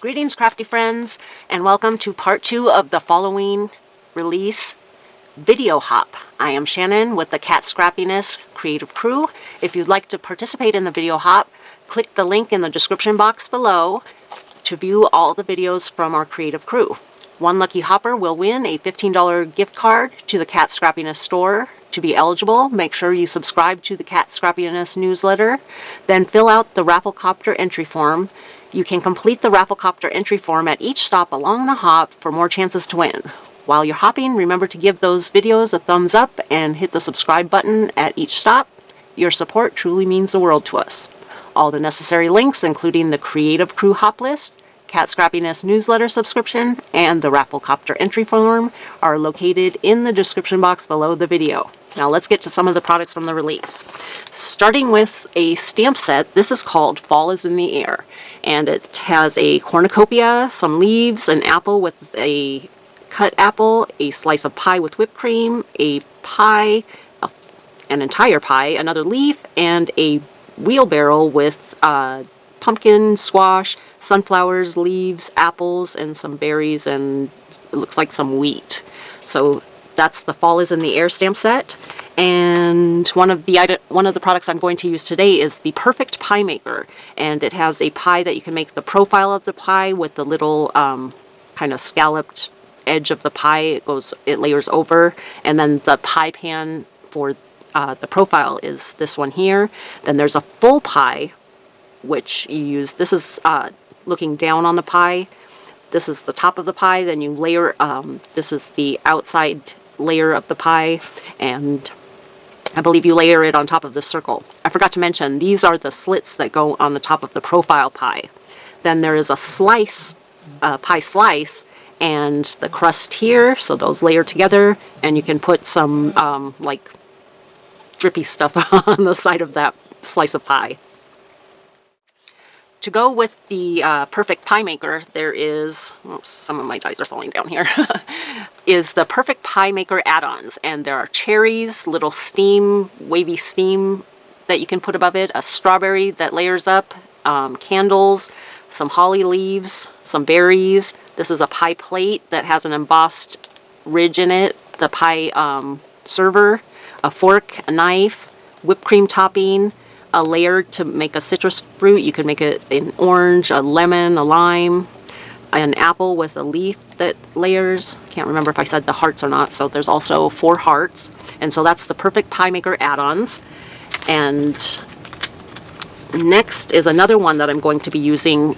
Greetings, crafty friends, and welcome to part 2 of the Falloween Release Video Hop. I am Shannon with the Kat Scrappiness creative crew. If you'd like to participate in the video hop, click the link in the description box below to view all the videos from our creative crew. One lucky hopper will win a $15 gift card to the Kat Scrappiness store. To be eligible, make sure you subscribe to the Kat Scrappiness newsletter, then fill out the Rafflecopter entry form. You can complete the Rafflecopter entry form at each stop along the hop for more chances to win. While you're hopping, remember to give those videos a thumbs up and hit the subscribe button at each stop. Your support truly means the world to us. All the necessary links, including the Creative Crew hop list, Kat Scrappiness newsletter subscription, and the Rafflecopter entry form, are located in the description box below the video. Now let's get to some of the products from the release. Starting with a stamp set, this is called Fall is in the Air, and it has a cornucopia, some leaves, an apple with a cut apple, a slice of pie with whipped cream, a pie, an entire pie, another leaf, and a wheelbarrow with pumpkin, squash, sunflowers, leaves, apples, and some berries, and it looks like some wheat. So that's the Fall is in the Air stamp set. And one of the products I'm going to use today is the Perfect Pie Maker, and it has a pie that you can make the profile of the pie with the little kind of scalloped edge of the pie. It layers over, and then the pie pan for the profile is this one here. Then there's a full pie, which you use. This is looking down on the pie. This is the top of the pie. Then you layer. This is the outside layer of the pie, and I believe you layer it on top of the circle. I forgot to mention, these are the slits that go on the top of the profile pie. Then there is a slice, pie slice, and the crust here, so those layer together, and you can put some like drippy stuff on the side of that slice of pie. To go with the Perfect Pie Maker, there is, oops, some of my dies are falling down here, is the Perfect Pie Maker add-ons. And there are cherries, little steam, wavy steam that you can put above it, a strawberry that layers up, candles, some holly leaves, some berries. This is a pie plate that has an embossed ridge in it, the pie server, a fork, a knife, whipped cream topping, a layer to make a citrus fruit. You can make it an orange, a lemon, a lime, an apple with a leaf that layers. Can't remember if I said the hearts or not. So there's also 4 hearts. And so that's the Perfect Pie Maker add-ons. And next is another one that I'm going to be using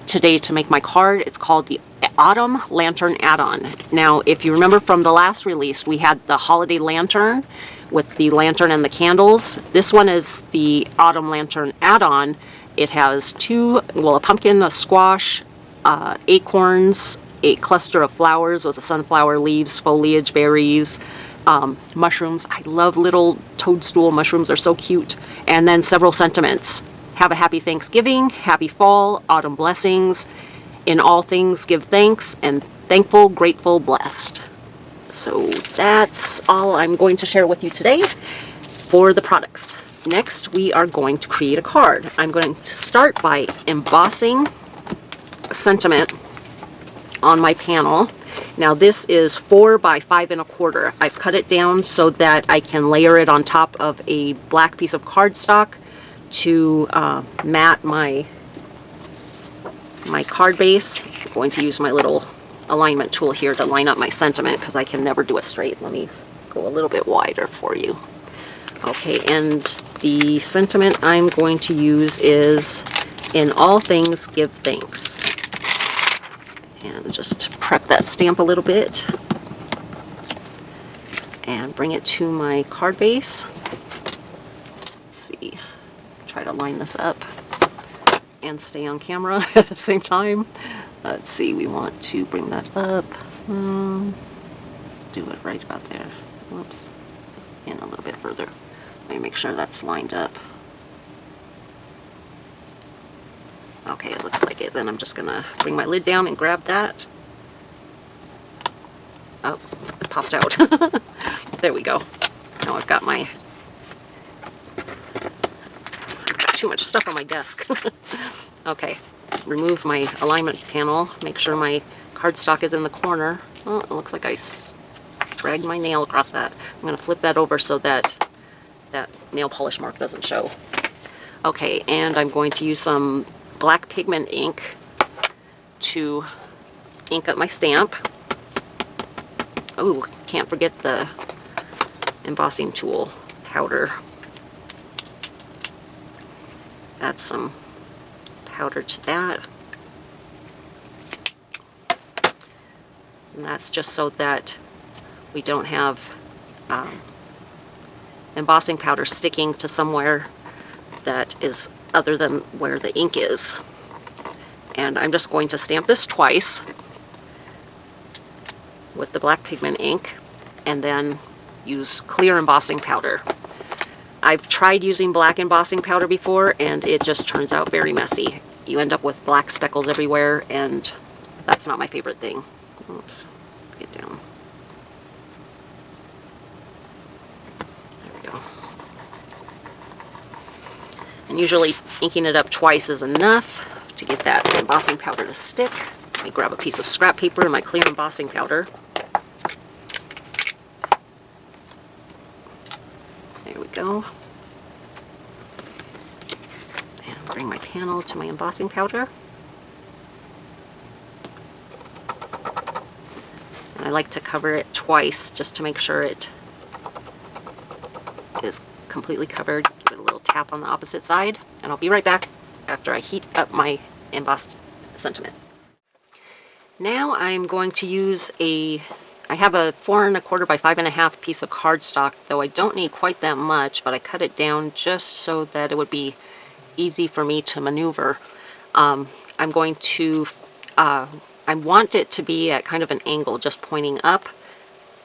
today to make my card. It's called the Autumn Lantern Add-on. Now, if you remember from the last release, we had the Holiday Lantern with the lantern and the candles. This one is the Autumn Lantern Add-on. It has a pumpkin, a squash, acorns, a cluster of flowers with the sunflower leaves, foliage, berries, mushrooms. I love little toadstool mushrooms. They're so cute. And then several sentiments. Have a happy Thanksgiving, happy fall, autumn blessings. In all things give thanks, and thankful, grateful, blessed. So that's all I'm going to share with you today for the products. Next, we are going to create a card. I'm going to start by embossing a sentiment on my panel. Now this is 4 by 5 1/4. I've cut it down so that I can layer it on top of a black piece of cardstock to mat my card base. I'm going to use my little alignment tool here to line up my sentiment because I can never do it straight. Let me go a little bit wider for you. Okay, and the sentiment I'm going to use is, in all things give thanks. And just prep that stamp a little bit and bring it to my card base. Let's see, try to line this up and stay on camera at the same time. Let's see, we want to bring that up. Do it right about there. Whoops. And a little bit further. Let me make sure that's lined up. Okay, it looks like it. Then I'm just going to bring my lid down and grab that. Oh, it popped out. There we go. Now I've got too much stuff on my desk. Okay, remove my alignment panel, make sure my cardstock is in the corner. Oh, it looks like I dragged my nail across that. I'm going to flip that over so that that nail polish mark doesn't show. Okay, and I'm going to use some black pigment ink to ink up my stamp. Oh, can't forget the embossing tool powder. Add some powder to that. And that's just so that we don't have embossing powder sticking to somewhere that is other than where the ink is. And I'm just going to stamp this twice with the black pigment ink and then use clear embossing powder. I've tried using black embossing powder before and it just turns out very messy. You end up with black speckles everywhere and that's not my favorite thing. Oops, get down. There we go. And usually inking it up twice is enough to get that embossing powder to stick. Let me grab a piece of scrap paper and my clear embossing powder. There we go. And bring my panel to my embossing powder. And I like to cover it twice just to make sure it is completely covered. Give it a little tap on the opposite side, and I'll be right back after I heat up my embossed sentiment. Now I'm going to use I have a 4 1/4 by 5 1/2 piece of cardstock, though I don't need quite that much, but I cut it down just so that it would be easy for me to maneuver. I'm going to, I want it to be at kind of an angle, just pointing up,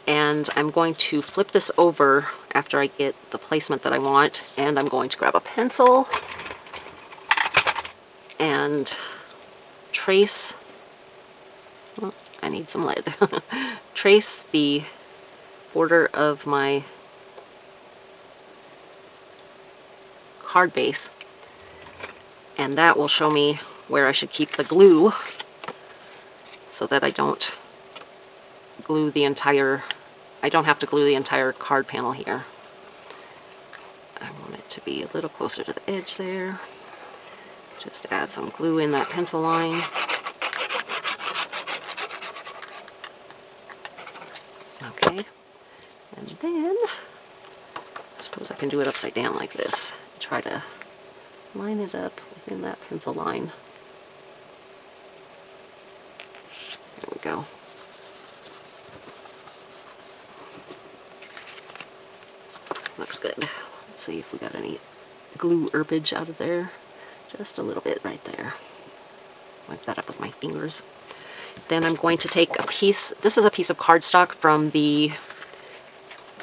and I'm going to flip this over after I get the placement that I want, and I'm going to grab a pencil and trace, well, I need some lead, trace the border of my card base, and that will show me where I should keep the glue so that I don't glue the entire, I don't have to glue the entire card panel here. I want it to be a little closer to the edge there. Just add some glue in that pencil line. Okay, and then I suppose I can do it upside down like this. Try to line it up within that pencil line. There we go. Looks good. Let's see if we got any glue herbage out of there. Just a little bit right there. Wipe that up with my fingers. Then I'm going to take a piece, this is a piece of cardstock from the,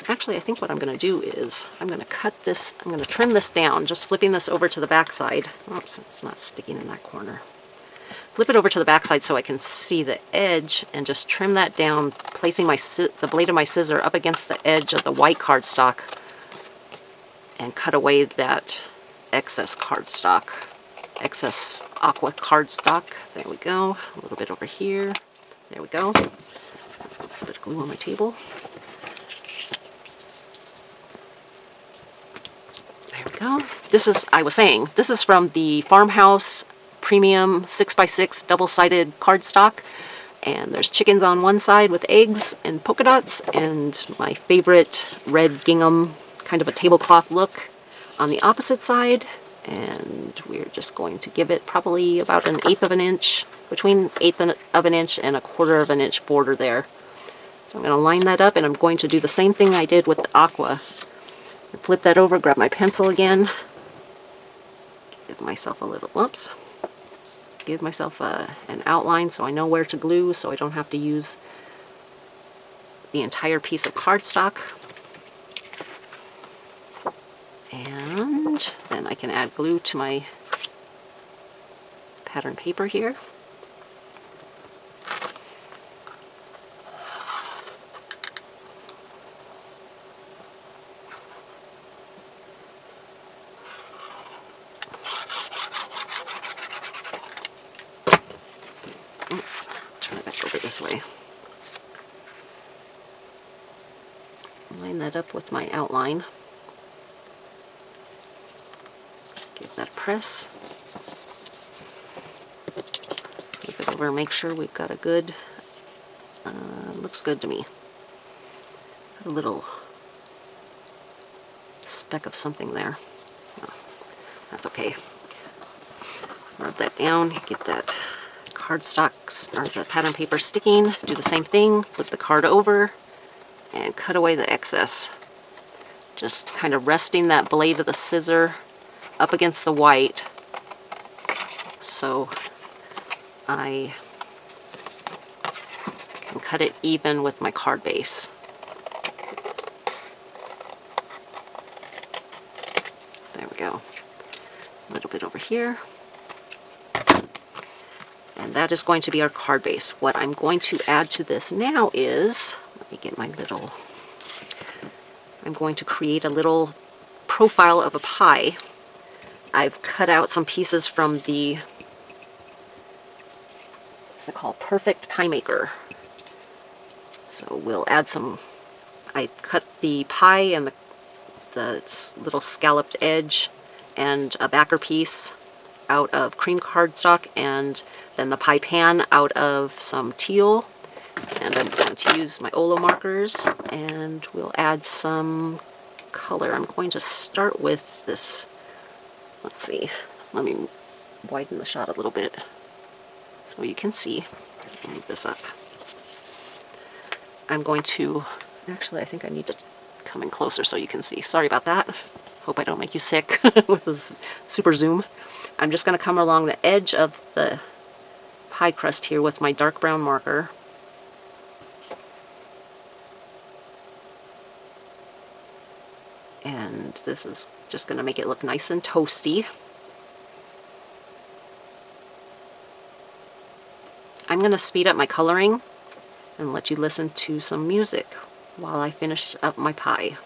actually I think what I'm going to do is I'm going to cut this, I'm going to trim this down, just flipping this over to the back side. Oops, it's not sticking in that corner. Flip it over to the back side so I can see the edge and just trim that down, placing the blade of my scissor up against the edge of the white cardstock and cut away that excess cardstock. Excess aqua cardstock. There we go. A little bit over here. There we go. A bit of glue on my table. There we go. This is, I was saying, this is from the Farmhouse Premium 6x6 double-sided cardstock. And there's chickens on one side with eggs and polka dots, and my favorite red gingham, kind of a tablecloth look on the opposite side. And we're just going to give it probably about 1/8 of an inch, between 1/8 of an inch and 1/4 of an inch border there. So I'm going to line that up, and I'm going to do the same thing I did with the aqua. Flip that over, grab my pencil again, give myself a little, whoops, give myself an outline so I know where to glue, so I don't have to use the entire piece of cardstock. And then I can add glue to my pattern paper here. this way. Line that up with my outline. Give that a press. Flip it over and make sure we've got a good, looks good to me. A little speck of something there. Oh, that's okay. Rub that down, get that cardstock or the pattern paper sticking. Do the same thing, flip the card over and cut away the excess. Just kind of resting that blade of the scissor up against the white so I can cut it even with my card base. There we go. A little bit over here. And that is going to be our card base. What I'm going to add to this now is, let me get my little, I'm going to create a little profile of a pie. I've cut out some pieces from the, what's it called, Perfect Pie Maker. So we'll add some, I cut the pie and the little scalloped edge and a backer piece out of cream cardstock, and then the pie pan out of some teal. And I'm going to use my Olo markers, and we'll add some color. I'm going to start with this, let's see, let me widen the shot a little bit so you can see. Move this up. I'm going to, actually I think I need to come in closer so you can see. Sorry about that. Hope I don't make you sick with this super zoom. I'm just going to come along the edge of the pie crust here with my dark brown marker. And this is just going to make it look nice and toasty. I'm going to speed up my coloring and let you listen to some music while I finish up my pie.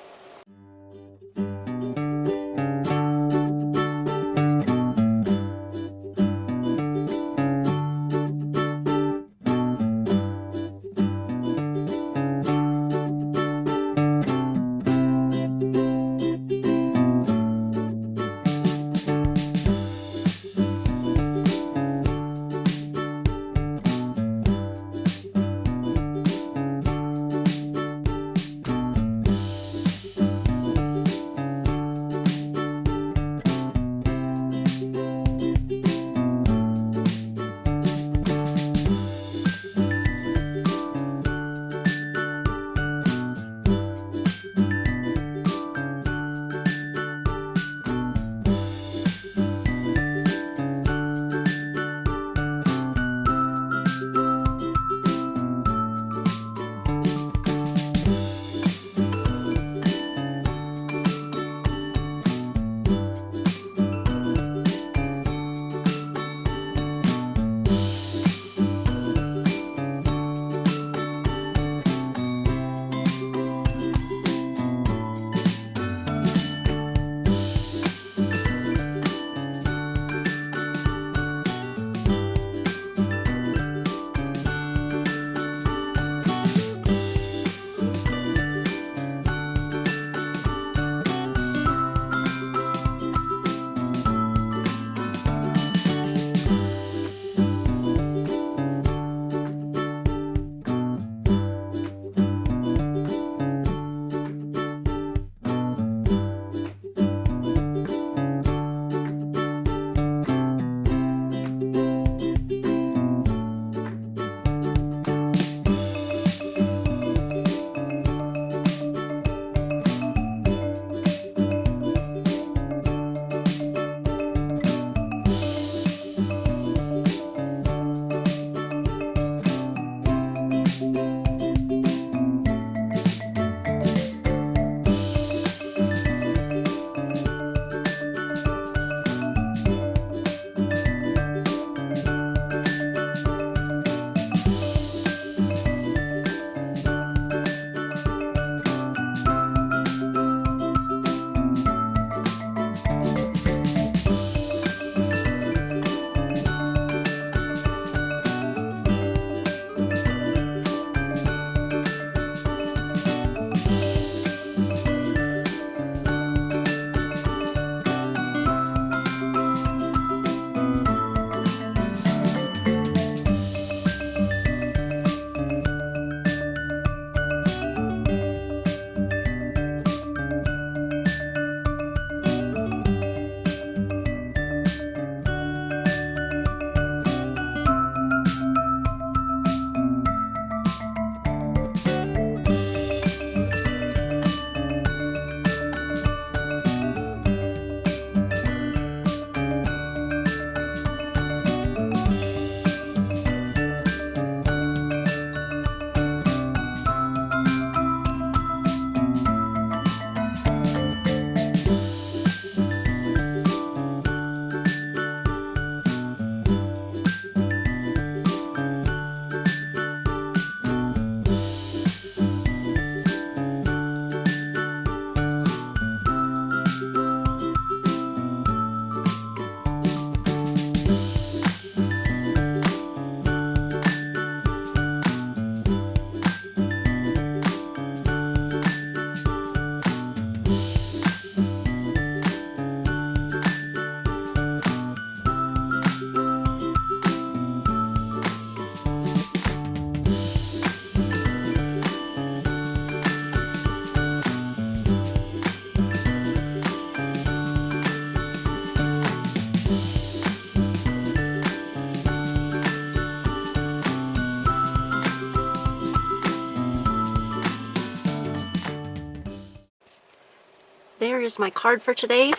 there is my card for today.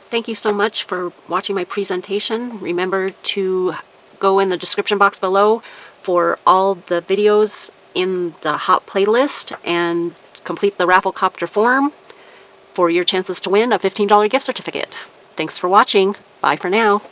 Thank you so much for watching my presentation. Remember to go in the description box below for all the videos in the Hop playlist and complete the Rafflecopter form for your chances to win a $15 gift certificate. Thanks for watching. Bye for now.